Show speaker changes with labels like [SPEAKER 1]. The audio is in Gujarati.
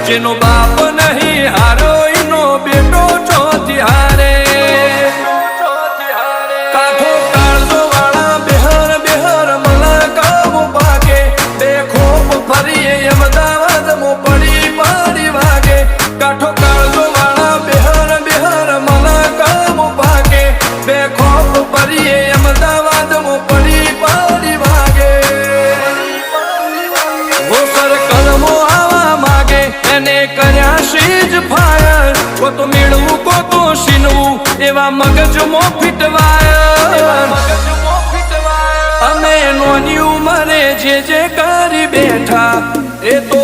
[SPEAKER 1] જેનો બાપ નહીં હારો એનો બેટો ચોથી હારે કાઠો કાળજો વાળા બેહર બેહર મલકાવ ભાગે બે ખોપ ફરીએ અમદાવાદ મો પડી પડી વાગે કાઠો કાળજો વાળા બેહર બેહર મલકાવ ભાગે બે ખોપ ફરીએ અમદાવાદ મો પડી પડી વાગે વો સર્કલમો આવા માગે એને કર્યા શીજ ફાયર કો તો મેળવું કો તો શીનવું એવા મગજમો ફિટવાયર અમે નોની ઉંમરે જે કરી બેઠા એ તો